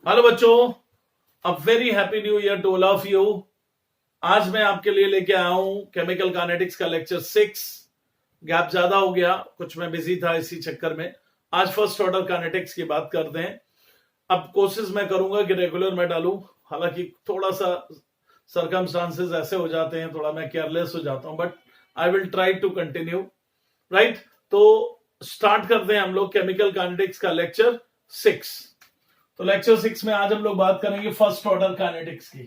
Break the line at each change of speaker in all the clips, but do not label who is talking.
Hello बच्चों, a very happy new year to all of you. आज मैं आपके लिए लेके आया हूं केमिकल काइनेटिक्स का लेक्चर 6। गैप ज्यादा हो गया, कुछ मैं बिजी था इसी चक्कर में। आज फर्स्ट ऑर्डर काइनेटिक्स की बात करते हैं। अब कोशिश मैं करूंगा कि रेगुलर में डालूं, हालांकि थोड़ा सा सर्कमस्टांसेस ऐसे हो जाते हैं, थोड़ा मैं केयरलेस हो जाता हूं, but I will try to continue. Right, तो स्टार्ट करते हैं हम लोग केमिकल काइनेटिक्स का लेक्चर 6। तो लेक्चर 6 में आज हम लोग बात करेंगे फर्स्ट ऑर्डर काइनेटिक्स की।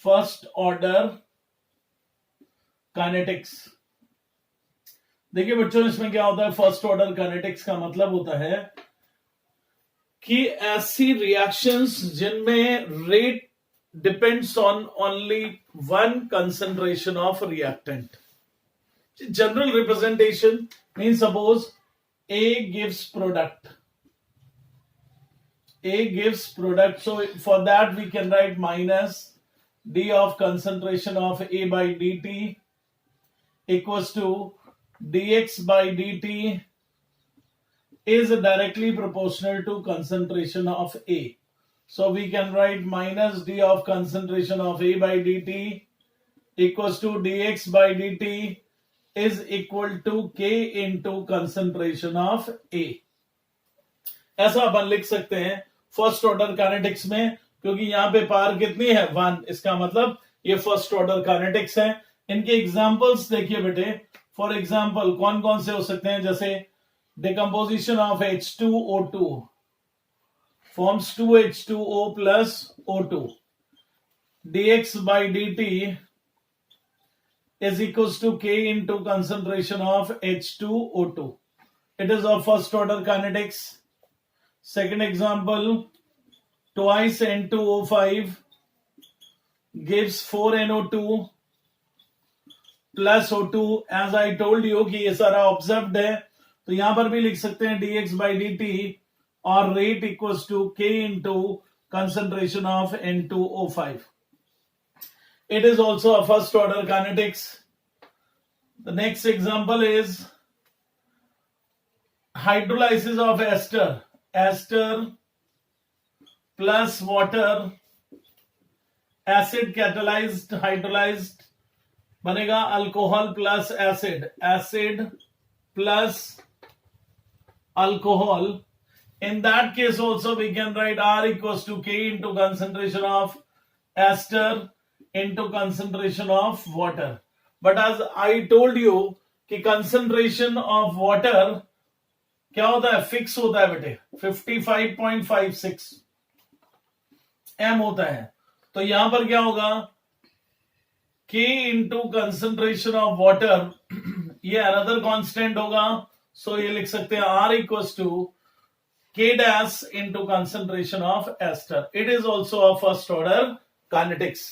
First order kinetics. देखिए बच्चों, इसमें क्या होता है, फर्स्ट ऑर्डर काइनेटिक्स का मतलब होता है कि ऐसी रिएक्शंस जिनमें rate depends on only one concentration of reactant. General representation mean suppose A gives product. A gives product, so for that we can write minus d of concentration of A by dt equals to dx by dt is directly proportional to concentration of A. So we can write minus d of concentration of A by dt equals to dx by dt is equal to K into concentration of A. ऐसा अपन लिख सकते हैं first order kinetics में, क्योंकि यहां पे power कितनी है, 1। इसका मतलब ये फर्स्ट ऑर्डर काइनेटिक्स है। इनके एग्जांपल्स देखिए बेटे। फॉर एग्जांपल कौन कौन से हो सकते हैं, जैसे decomposition of H2O2 forms 2H2O plus O2, dx by dt is equals to K into concentration of H2O2. It is of first order kinetics. Second example, twice N2O5 gives 4NO2 plus O2. As I told you कि ये सारा observed है, तो यहां पर भी लिख सकते हैं dx by dt और rate equals to K into concentration of N2O5. It is also a first order kinetics. The next example is hydrolysis of ester plus water, acid catalyzed hydrolyzed बनेगा alcohol plus acid plus alcohol. In that case also we can write R equals to K into concentration of ester into concentration of water. But as I told you कि concentration of water क्या होता है, fix होता है बेटे, 55.56 m होता है। तो यहां पर क्या होगा, K into concentration of water, ये अनदर कांस्टेंट होगा। सो ये लिख सकते हैं R equals to K dash into concentration of ester. It is also a first order kinetics.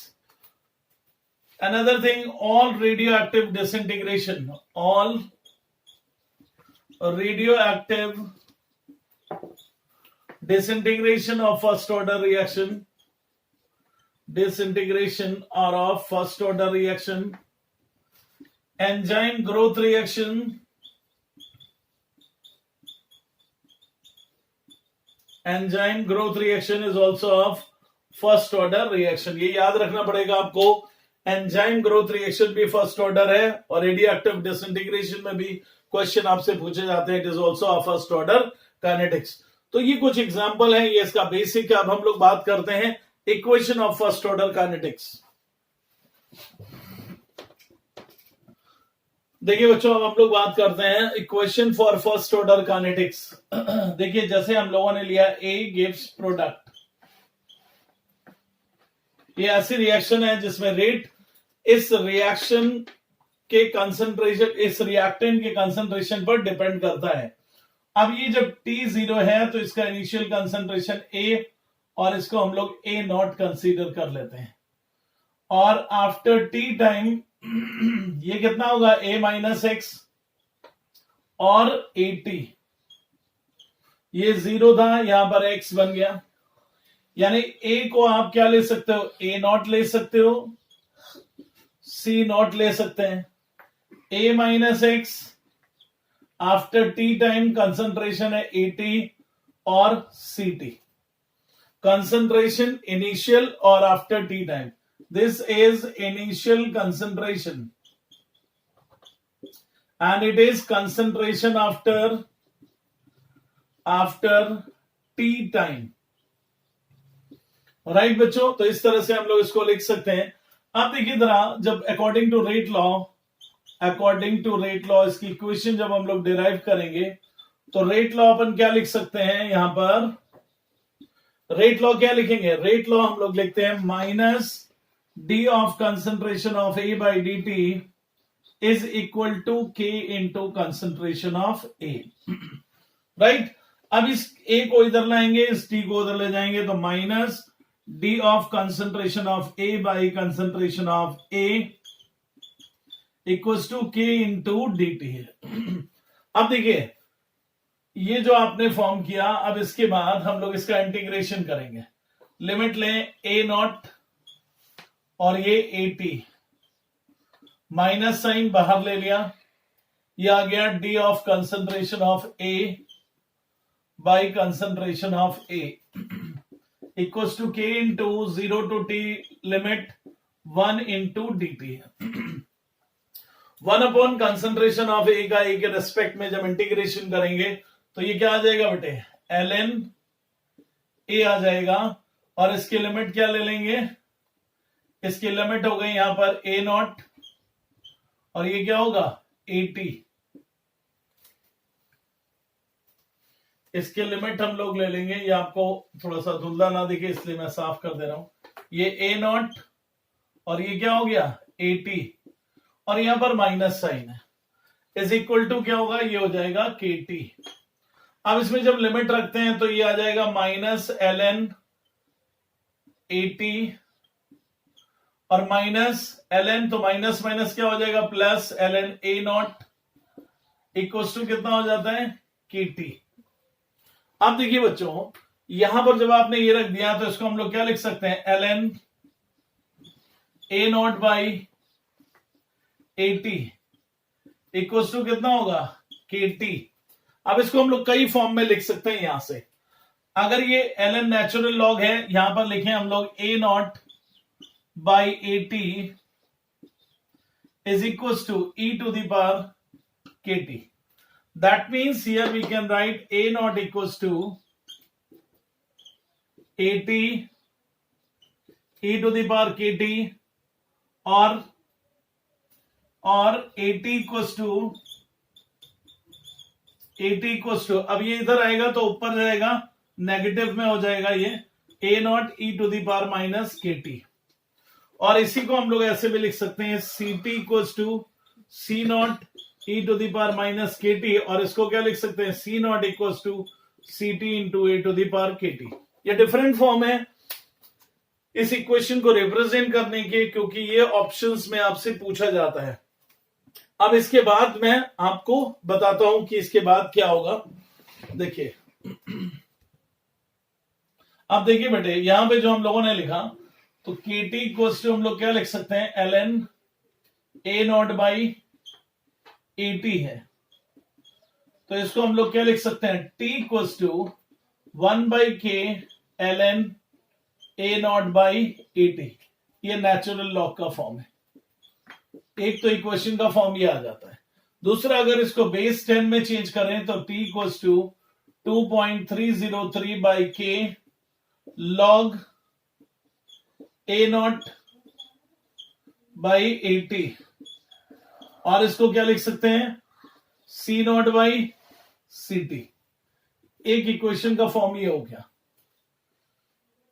Another thing, all radioactive disintegration, all radioactive disintegration of first order reaction, disintegration or of first order reaction, enzyme growth reaction, enzyme growth reaction is also of first order reaction. ये याद रखना पड़ेगा आपको, enzyme growth reaction भी first order है और radioactive disintegration में भी क्वेश्चन आपसे पूछे जाते हैं। It is also a first order kinetics. तो ये कुछ एग्जांपल है, ये इसका बेसिक है। अब हम लोग बात करते हैं equation of first order kinetics. देखिए बच्चों, अब हम लोग बात करते हैं equation for first order kinetics. देखिए जैसे हम लोगों ने लिया A गिव्स प्रोडक्ट, ये ऐसी रिएक्शन है जिसमें रेट इस रिएक्शन के कंसंट्रेशन, इस रिएक्टेंट के कंसंट्रेशन पर डिपेंड करता है। अब ये जब T0 है तो इसका इनिशियल कंसंट्रेशन A और इसको हम लोग A नॉट कंसीडर कर लेते हैं, और आफ्टर T टाइम ये कितना होगा, A माइनस एक्स और 80, ये 0 था, यहां पर x बन गया। यानी A को आप क्या ले सकते हो, A नॉट ले सकते हो, C नॉट ले सकते हैं। A minus x after T time concentration है 80 or CT. Concentration initial or after T time. This is initial concentration and it is concentration after T time. Right बच्चों, तो इस तरह से हम लोग इसको लिख सकते हैं. अब देखिए जरा, जब अकॉर्डिंग टू रेट लॉ इसकी इक्वेशन जब हम लोग डिराइव करेंगे तो रेट लॉ अपन क्या लिख सकते हैं. यहां पर रेट लॉ क्या लिखेंगे. रेट लॉ हम लोग लिखते हैं minus D of concentration of A by d t is equal to के into concentration of a. Right, अब इस ए को इधर लाएंगे, इस टी को उधर ले जाएंगे, तो minus D of concentration of A by concentration of A equals to के इंटू डी टी है. अब देखिए ये जो आपने फॉर्म किया, अब इसके बाद हम लोग इसका इंटीग्रेशन करेंगे. लिमिट लें ए नॉट और ये ए टी, माइनस साइन बाहर ले लिया, ये आ गया d of concentration of A by concentration of A equals to के into 0 to t limit 1 into dt है. 1 अपॉन कंसंट्रेशन ऑफ ए का ए के रेस्पेक्ट में जब इंटीग्रेशन करेंगे तो ये क्या आ जाएगा बेटे, ln ए आ जाएगा. और इसकी लिमिट क्या ले लेंगे, इसकी लिमिट हो गई यहां पर ए नॉट और ये क्या होगा ए टी. इसके लिमिट हम लोग ले लेंगे, ये आपको थोड़ा सा धुंधला ना दिखे इसलिए मैं साफ कर दे रहा हूं. ये ए नॉट और ये क्या हो गया ए टी और यहां पर माइनस साइन है, इज इक्वल टू क्या होगा, ये हो जाएगा के टी. अब इसमें जब लिमिट रखते हैं तो ये आ जाएगा minus L N A T और माइनस एल एन, तो माइनस माइनस क्या हो जाएगा plus L N A not equal to कितना हो जाता है के टी. अब देखिए बच्चों, यहां पर जब आपने ये रख दिया तो इसको हम लोग क्या लिख सकते हैं, L N A not by A T equal to कितना होगा के टी. अब इसको हम लोग कई फॉर्म में लिख सकते हैं. यहां से अगर ये एल एन नेचुरल लॉग है, यहां पर लिखें हम लोग a not by A t is equal to e to the power के t. That means here we can write A naught equals to AT e to the power KT or AT equals to अब ये इधर आएगा तो ऊपर जाएगा, negative में हो जाएगा ये A not e to the power minus KT. और इसी को हम लोग ऐसे भी लिख सकते हैं CT equals to C not e to the power minus के टी, और इसको क्या लिख सकते हैं C not equals to C T into A to the power के टी. ये डिफरेंट फॉर्म है इस इक्वेशन को रिप्रेजेंट करने के, क्योंकि ये ऑप्शंस में आपसे पूछा जाता है. अब इसके बाद मैं आपको बताता हूं कि इसके बाद क्या होगा. देखिए अब देखिए बेटे, यहां पे जो हम लोगों ने लिखा तो के टी इक्वल्स टू हम लोग क्या लिख सकते हैं, L N A not by A T है. तो इसको हम लोग क्या लिख सकते हैं, T equals to 1 by K L N A not by A T. ये नेचुरल लॉग का फॉर्म है. एक तो इक्वेशन का फॉर्म ये आ जाता है. दूसरा, अगर इसको बेस 10 में चेंज करें तो T equals to 2.303 by K log A not by A T. और इसको क्या लिख सकते हैं, सी नॉट बाई सी टी. एक इक्वेशन का फॉर्म ये हो गया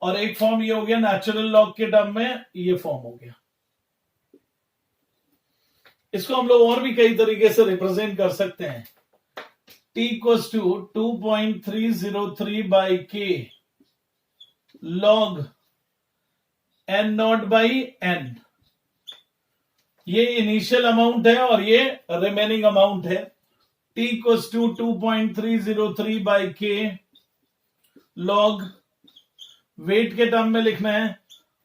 और एक फॉर्म ये हो गया नेचुरल लॉग के टर्म में, ये फॉर्म हो गया. इसको हम लोग और भी कई तरीके से रिप्रेजेंट कर सकते हैं. T equals to 2.303 by K log N not by N. ये इनिशियल अमाउंट है और ये रिमेनिंग अमाउंट है. T equals to 2.303 by K log, weight के टर्म में लिखना है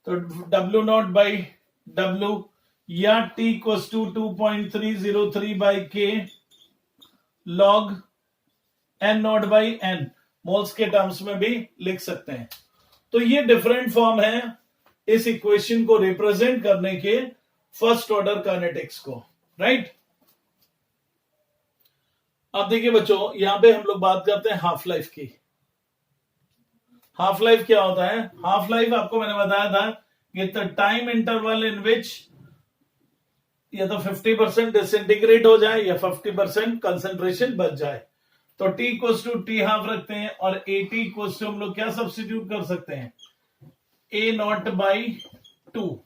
तो डब्ल्यू नॉट बाई डब्ल्यू, या T equals to 2.303 by K log N not by N. Moles के टर्म्स में भी लिख सकते हैं। तो ये डिफरेंट फॉर्म है इस इक्वेशन को रिप्रेजेंट करने के फर्स्ट ऑर्डर काइनेटिक्स को, राइट। अब देखिए बच्चों, यहां पे हम लोग बात करते हैं हाफ लाइफ की। हाफ लाइफ क्या होता है? हाफ लाइफ आपको मैंने बताया था कि द टाइम इंटरवल इन विच या तो 50% डिसइंटीग्रेट हो जाए या 50% कंसेंट्रेशन बच जाए। तो T equals to T half रखते हैं और AT इक्वल्स टू हम लोग क्या सब्स्टिट्यूट कर सकते हैं? A not by 2।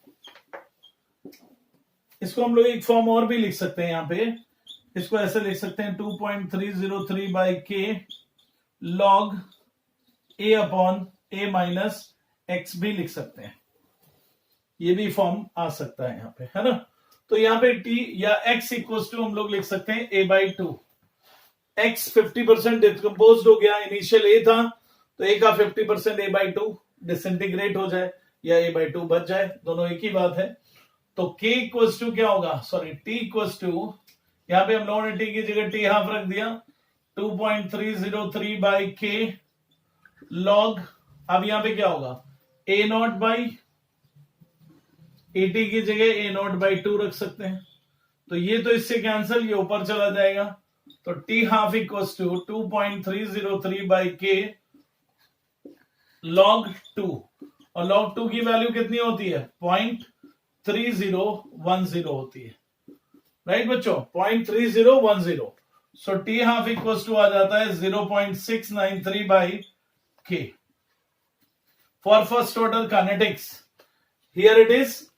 इसको हम लोग एक फॉर्म और भी लिख सकते हैं यहां पे, इसको ऐसे लिख सकते हैं 2.303 by K log A upon A minus x भी लिख सकते हैं। ये भी फॉर्म आ सकता है यहां पे, है ना। तो यहां पे T या X इक्वल्स टू हम लोग लिख सकते हैं A बाई 2। X 50% डिकम्पोज हो गया, इनिशियल A था तो A का 50% A बाई 2 डिसइंटीग्रेट हो जाए या A बाई 2 बच जाए, दोनों एक ही बात है। तो K इक्वल्स टू क्या होगा? सॉरी, T इक्वल्स टू, यहां पे हम लोगों ने T की जगह T हाफ रख दिया, 2.303 बाई K लॉग, अब यहां पे क्या होगा? A नॉट बाई AT की जगह A नॉट बाई 2 रख सकते हैं। तो ये तो इससे कैंसिल, ये ऊपर चला जाएगा। तो T half equals to 2.303 by K log 2, और log 2 की वैल्यू कितनी होती है? 0.3010 होती है, राइट बच्चों, 0.3010। सो T हाफ इक्वल्स टू आ जाता है 0.693 by K। For first order kinetics, here it is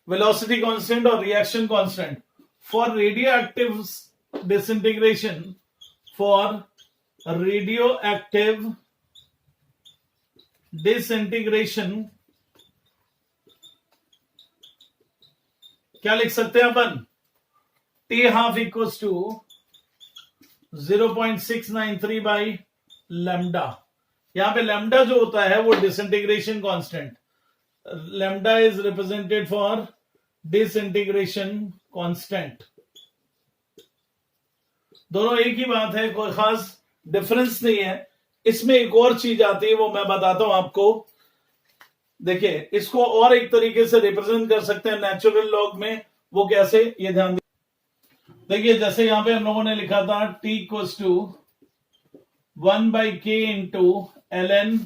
velocity constant or reaction constant. For radioactive disintegration, for radioactive disintegration क्या लिख सकते हैं अपन? T half equals to 0.693 by lambda. यहां पे लैम्डा जो होता है वो disintegration constant, lambda is represented for disintegration constant. दोनों एक ही बात है, कोई खास डिफरेंस नहीं है। इसमें एक और चीज आती है, वो मैं बताता हूं आपको। देखिए, इसको और एक तरीके से रिप्रेजेंट कर सकते हैं नेचुरल लॉग में, वो कैसे, ये ध्यान देखिए। जैसे यहां पे हम लोगों ने लिखा था T equals to 1 by K into ln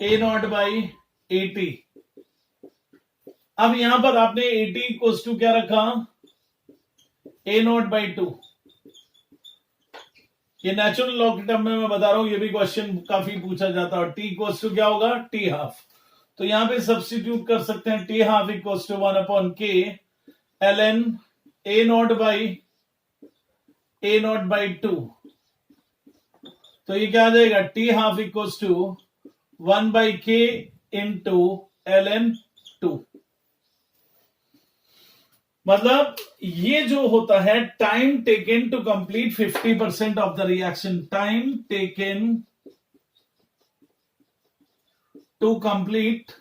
A not by AT। अब यहां पर आपने AT इक्वल्स टू क्या रखा? A not by 2। ये नेचुरल लॉग के टर्म में मैं बता रहा हूं, ये भी क्वेश्चन काफी पूछा जाता है। T इक्वल्स टू क्या होगा? T half. तो यहां पे सब्स्टिट्यूट कर सकते हैं T half equals to 1 upon K ln A not by 2। तो ये क्या आ जाएगा? T half equals to 1 by K into ln 2। मतलब ये जो होता है time taken to complete 50% of the reaction, time taken to complete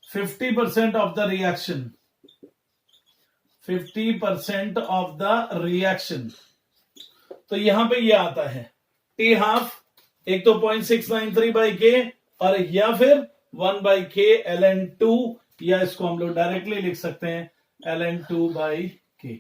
50% of the reaction, 50% of the reaction. तो यहां पे ये आता है T हाफ, एक तो 0.693 बाई के और या फिर 1 बाई के ln 2, या इसको हम लोग डायरेक्टली लिख सकते हैं ln 2 बाई के,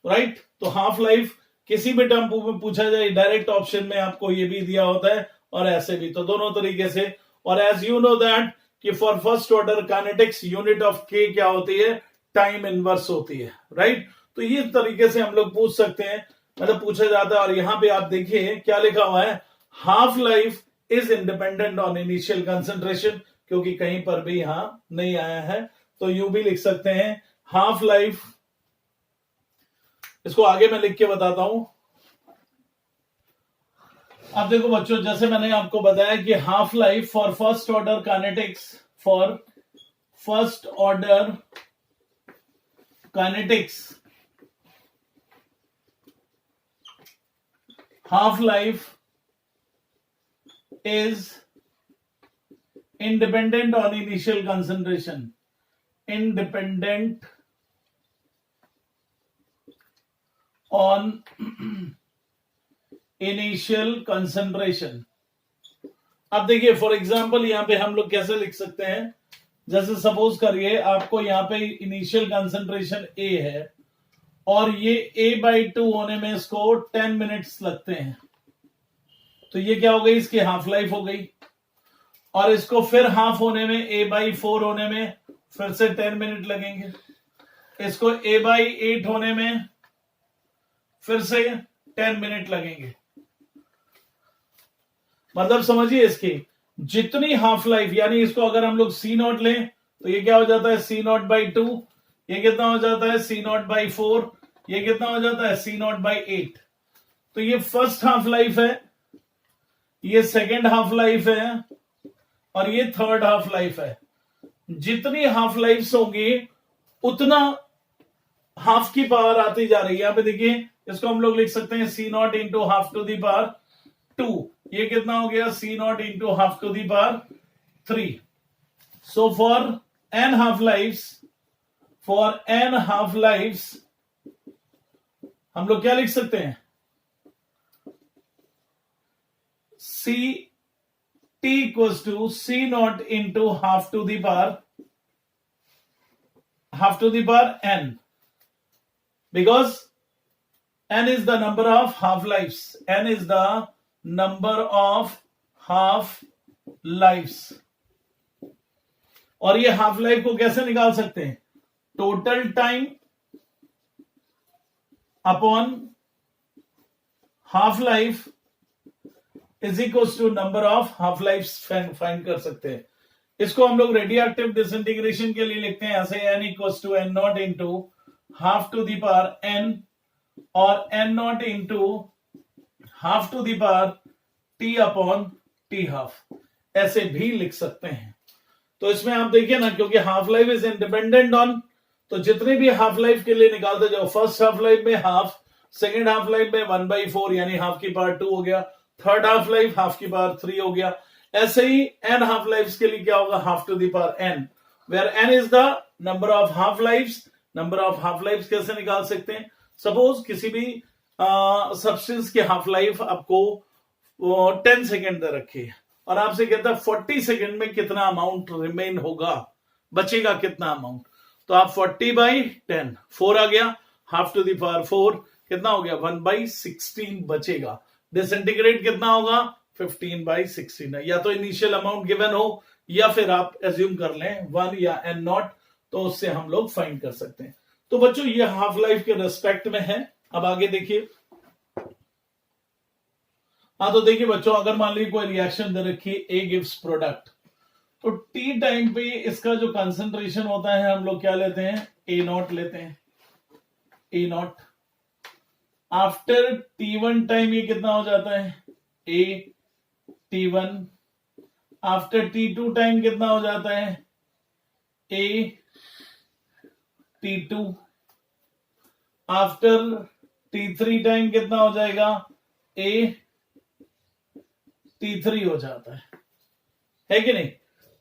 राइट। तो हाफ लाइफ किसी भी टर्म में पूछा जाए, डायरेक्ट ऑप्शन में आपको ये भी दिया होता है और ऐसे भी, तो दोनों तरीके से। और एज यू नो दैट कि for first order kinetics unit of के क्या होती है? टाइम इनवर्स होती है, राइट। तो ये तरीके से हम लोग पूछ सकते हैं, मतलब पूछा जाता है। और यहां पे आप देखिए क्या लिखा हुआ है, half life is independent on initial concentration, क्योंकि कहीं पर भी यहां नहीं आया है। तो यूं भी लिख सकते हैं हाफ लाइफ, इसको आगे मैं लिख के बताता हूं। अब देखो बच्चों, जैसे मैंने आपको बताया कि half life for first order kinetics, for first order kinetics, half life is independent on initial concentration, independent on initial concentration. अब देखिए फॉर एग्जांपल यहां पे हम लोग कैसे लिख सकते हैं, जैसे सपोज करिए आपको यहां पे इनिशियल कंसंट्रेशन ए है और ये A/2 होने में इसको 10 मिनट्स लगते हैं, तो ये क्या हो गई, इसकी हाफ लाइफ हो गई। और इसको फिर हाफ होने में A/4 होने में फिर से 10 मिनट लगेंगे, इसको A/8 होने में फिर से 10 मिनट लगेंगे। मतलब समझिए इसकी जितनी हाफ लाइफ, यानी इसको अगर हम लोग C0 लें तो ये क्या हो जाता है C0/2, ये कितना हो जाता है C0/4, ये कितना हो जाता है C0/8। तो ये फर्स्ट हाफ लाइफ है, ये सेकेंड हाफ लाइफ है और ये थर्ड हाफ लाइफ है। जितनी हाफ लाइफ होंगी उतना हाफ की पावर आती जा रही है। यहां पे देखिए इसको हम लोग लिख सकते हैं C0 into half to the power 2, ये कितना हो गया C0 into half to the power 3। So for n half lives हम लोग क्या लिख सकते हैं, T equals to C0 into half to the power n, because n is the number of half lives, n is the number of half lives। और ये half life को कैसे निकाल सकते हैं, total time upon half life is equal to number of half life find कर सकते हैं। इसको हम लोग रेडियो एक्टिव डिसइंटीग्रेशन के लिए लिखते हैं ऐसे, n equal to n0 into half to the power n और n0 into half to the power t upon t half, ऐसे भी लिख सकते हैं। तो इसमें आप देखिए ना, क्योंकि half life is independent on, तो जितने भी हाफ लाइफ के लिए निकालते जाओ, फर्स्ट हाफ लाइफ में हाफ, सेकेंड हाफ लाइफ में 1/4 यानी हाफ की पावर 2 हो गया, थर्ड हाफ लाइफ हाफ की पावर 3 हो गया। ऐसे ही एन हाफ लाइफ के लिए क्या होगा, half to the power N, where N is the number of half life. Number of half life कैसे निकाल सकते हैं, सपोज किसी भी सब्सटेंस की हाफ लाइफ आपको 10 सेकेंड दे रखी है और आपसे कहता है 40 सेकेंड में कितना अमाउंट रिमेन होगा, बचेगा कितना अमाउंट, तो आप 40/10, 4 आ गया, हाफ टू दी पावर 4 कितना हो गया 1/16 बचेगा। डिसइंटीग्रेट कितना होगा 15/16 है। या तो इनिशियल अमाउंट गिवन हो या फिर आप एज्यूम कर लें 1 या n0, तो उससे हम लोग फाइंड कर सकते हैं। तो बच्चों ये हाफ लाइफ के रेस्पेक्ट में है। अब आगे देखिए, हाँ तो देखिए बच्चों, अगर मान लीजिए कोई रिएक्शन दे रखी है, ए गिव्स प्रोडक्ट, तो टी टाइम पे इसका जो कंसंट्रेशन होता है हम लोग क्या लेते हैं, A0 लेते हैं, A0। आफ्टर T1 टाइम ये कितना हो जाता है T1। आफ्टर T2 टाइम कितना हो जाता है T2। आफ्टर T3 टाइम कितना हो जाएगा T3 हो जाता है कि नहीं।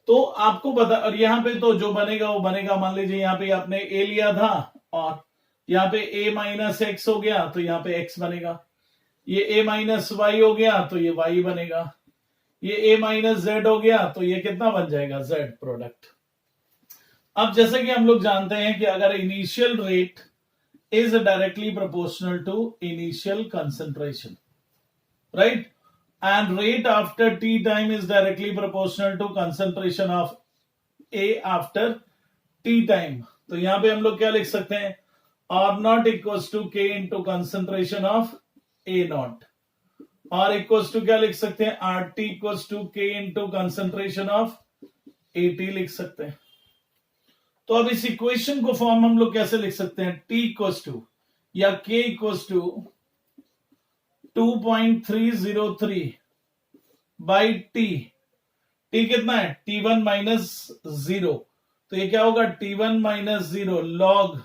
तो आपको बता, और यहां पे तो जो बनेगा वो बनेगा। मान लीजिए यहां पे आपने A लिया था और यहां पे A-x हो गया तो यहां पे x बनेगा, ये A-y हो गया तो ये y बनेगा, ये A-z हो गया तो ये कितना बन जाएगा z प्रोडक्ट। अब जैसे कि हम लोग जानते हैं कि अगर initial rate is directly proportional to initial concentration, right, and rate after t time is directly proportional to concentration of A after t time। तो यहां पे हम लोग क्या लिख सकते हैं, R0 equals to K into concentration of A0, R equals to क्या लिख सकते हैं, RT equals to K into concentration of AT लिख सकते हैं। तो अब इस इक्वेशन को फॉर्म हम लोग कैसे लिख सकते हैं, T equals to या K equals to 2.303 by T. T कितना है T1 माइनस 0, तो ये क्या होगा T1 माइनस 0 लॉग,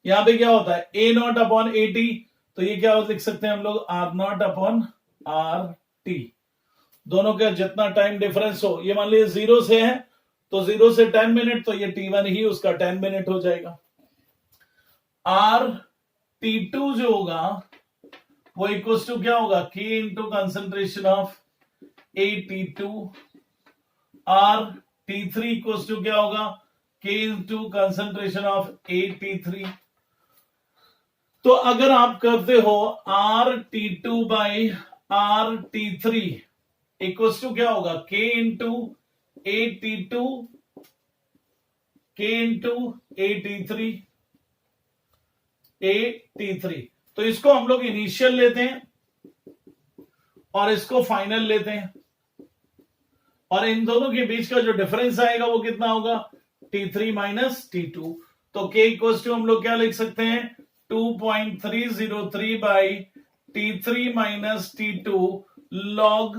यहां पे क्या होता है A0 अपॉन AT, तो ये क्या लिख सकते हैं हम लोग R0 अपॉन RT। दोनों का जितना टाइम डिफरेंस हो, ये मान लीजिए 0 से है तो 0 से 10 मिनट, तो ये T1 ही उसका 10 मिनट हो जाएगा। R T2 जो होगा वो इक्वल्स टू क्या होगा, K into concentration of AT2, और T3 इक्वल्स टू क्या होगा, K into concentration of AT3। तो अगर आप करते हो RT2 by RT3 equals to क्या होगा, K into AT2 K into AT3 AT3। तो इसको हम लोग इनिशियल लेते हैं और इसको फाइनल लेते हैं, और इन दोनों के बीच का जो डिफरेंस आएगा वो कितना होगा, T3 माइनस T2। तो K इक्वल्स टू हम लोग क्या लिख सकते हैं, 2.303 by T3 minus T2 log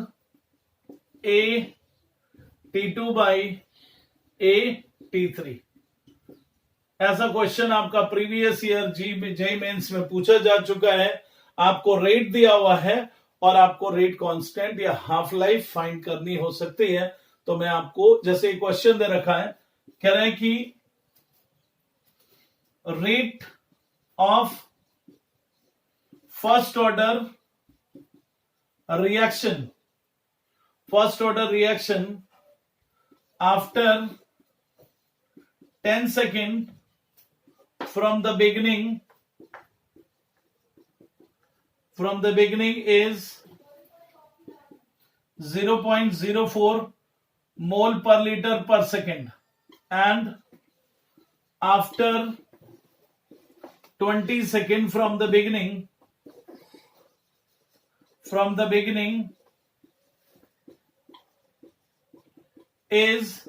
A T2 by A T3। ऐसा क्वेश्चन आपका प्रीवियस ईयर जेईई मेंस में पूछा जा चुका है। आपको रेट दिया हुआ है और आपको रेट कांस्टेंट या हाफ लाइफ फाइंड करनी हो सकती है। तो मैं आपको जैसे क्वेश्चन दे रखा है, कह रहे हैं कि rate of first order reaction after 10 second from the beginning is 0.04 mole per liter per second, and after 20 seconds from the beginning is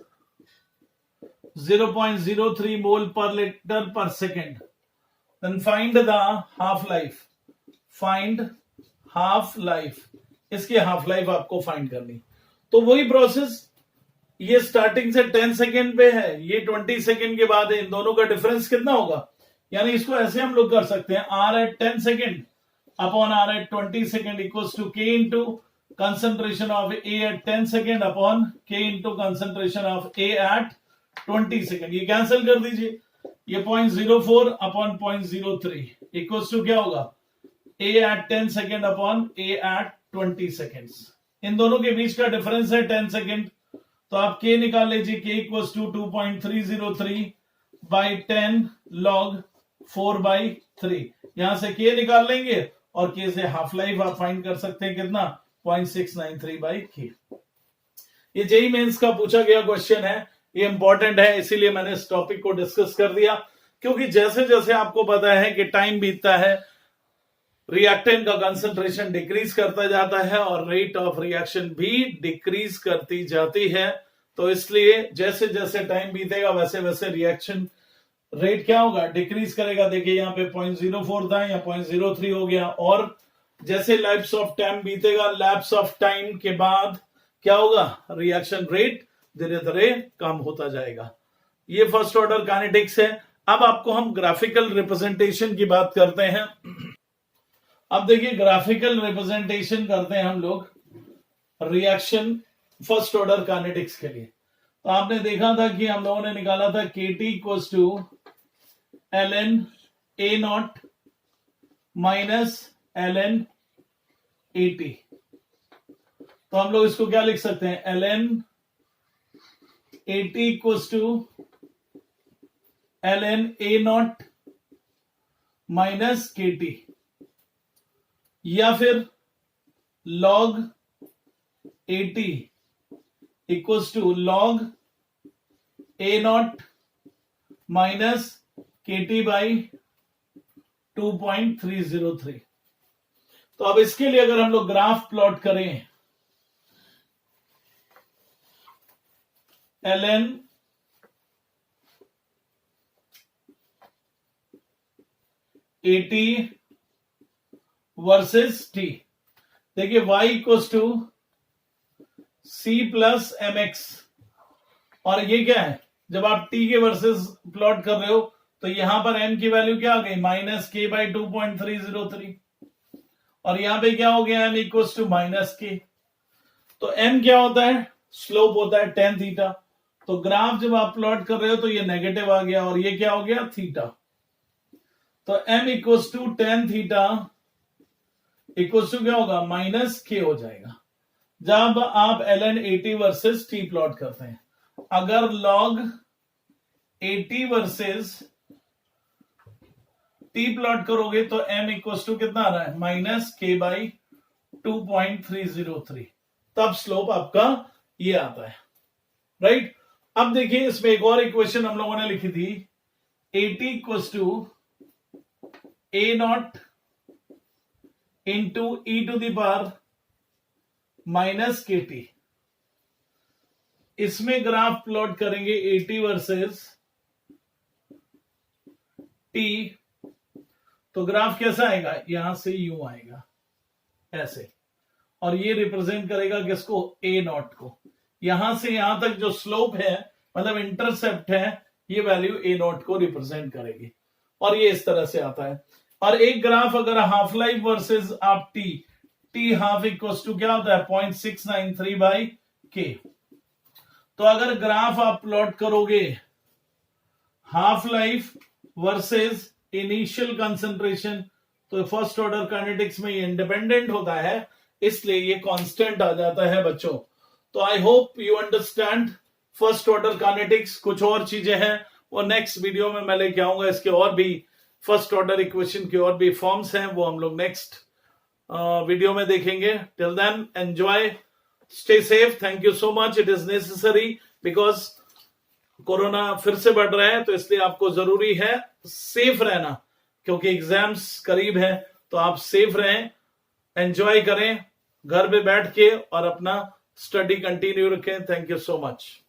0.03 mole per liter per second. Then find the half life. इसकी half life आपको find करनी। तो वही process, ये starting से 10 second पे है, ये 20 सेकेंड के बाद है, इन दोनों का डिफरेंस कितना होगा, यानी इसको ऐसे हम लोग कर सकते हैं, R at 10 second upon R at 20 second equals to K into concentration of A at 10 second upon K into concentration of A at 20 second. ये कैंसिल कर दीजिए, ये 0.04 अपॉन 0.03 इक्वल्स टू क्या होगा, A at 10 second upon A at 20 seconds. इन दोनों के बीच का डिफरेंस है 10 सेकेंड, तो आप K निकाल लीजिए, K equals to 2.303 by 10 log 4/3। यहां से K निकाल लेंगे और K से हाफ लाइफ आप फाइंड कर सकते हैं, कितना, 0.693/K। ये जेईई मेंस का पूछा गया क्वेश्चन है, ये इंपॉर्टेंट है, इसीलिए मैंने इस टॉपिक को डिस्कस कर दिया, क्योंकि जैसे जैसे आपको पता है कि टाइम बीतता है, रिएक्टेंट का कंसंट्रेशन डिक्रीज करता जाता है और रेट ऑफ रिएक्शन भी डिक्रीज करती जाती है। तो इसलिए जैसे जैसे टाइम बीतेगा वैसे वैसे रिएक्शन रेट क्या होगा, डिक्रीज करेगा। देखिए यहाँ पे 0.04 था या 0.03 हो गया, और जैसे लैप्स ऑफ टाइम बीतेगा, लैप्स ऑफ टाइम के बाद क्या होगा, रिएक्शन रेट धीरे धीरे कम होता जाएगा। ये फर्स्ट ऑर्डर काइनेटिक्स है। अब आपको हम ग्राफिकल रिप्रेजेंटेशन की बात करते हैं। अब देखिए ग्राफिकल रिप्रेजेंटेशन करते हैं हम लोग रिएक्शन फर्स्ट ऑर्डर काइनेटिक्स के लिए। तो आपने देखा था कि हम लोगों ने निकाला था KT equals to ln A0 minus ln AT। तो हम लोग इसको क्या लिख सकते हैं, ln AT equals to ln A0 minus KT, या फिर log AT equals to log A0 minus KT by 2.303। तो अब इसके लिए अगर हम लोग ग्राफ प्लॉट करें, ln AT वर्सेस T, देखिए y equals to C plus MX, और ये क्या है, जब आप T के वर्सेस प्लॉट कर रहे हो तो यहां पर M की वैल्यू क्या आ गई, माइनस K बाई 2.303, और यहां पे क्या हो गया, M equals to minus K। तो M क्या होता है, स्लोप होता है tan थीटा। तो ग्राफ जब आप प्लॉट कर रहे हो तो ये नेगेटिव आ गया और ये क्या हो गया, थीटा। तो M equals to tan theta equal to क्या होगा, माइनस के हो जाएगा। जब आप ln 80 वर्सेस t प्लॉट करते हैं, अगर log 80 वर्सेस t प्लॉट करोगे तो m इक्वल टू कितना आ रहा है, माइनस के बाई 2.303, तब स्लोप आपका ये आता है, राइट। अब देखिए इसमें एक और इक्वेशन हम लोगों ने लिखी थी, 80 equal to a naught into e to the power minus के टी। इसमें ग्राफ प्लॉट करेंगे 80 वर्सेस t, तो ग्राफ कैसा आएगा, यहां से यूं आएगा ऐसे, और ये रिप्रेजेंट करेगा किसको, a नॉट को। यहां से यहां तक जो स्लोप है, मतलब इंटरसेप्ट है, ये वैल्यू a नॉट को रिप्रेजेंट करेगी, और ये इस तरह से आता है। और एक ग्राफ अगर हाफ लाइफ वर्सेस आप टी हाफ इक्वल टू क्या होता है, 0.693 बाई के। तो अगर ग्राफ आप प्लॉट करोगे half life versus initial concentration, तो फर्स्ट ऑर्डर काइनेटिक्स में ये इंडिपेंडेंट होता है, इसलिए ये कांस्टेंट आ जाता है बच्चों। तो I hope you understand first order kinetics. कुछ और चीजें हैं वो नेक्स्ट वीडियो में मैं लेके आऊंगा, इसके और भी फर्स्ट ऑर्डर इक्वेशन के और भी फॉर्म्स हैं, वो हम लोग नेक्स्ट वीडियो में देखेंगे। Till then enjoy, stay safe, thank you so much. It is necessary because corona फिर से बढ़ रहा है, तो इसलिए आपको जरूरी है सेफ रहना, क्योंकि एग्जाम्स करीब है, तो आप सेफ रहें, एंजॉय करें घर पे बैठ के और अपना स्टडी कंटिन्यू रखें। Thank you so much.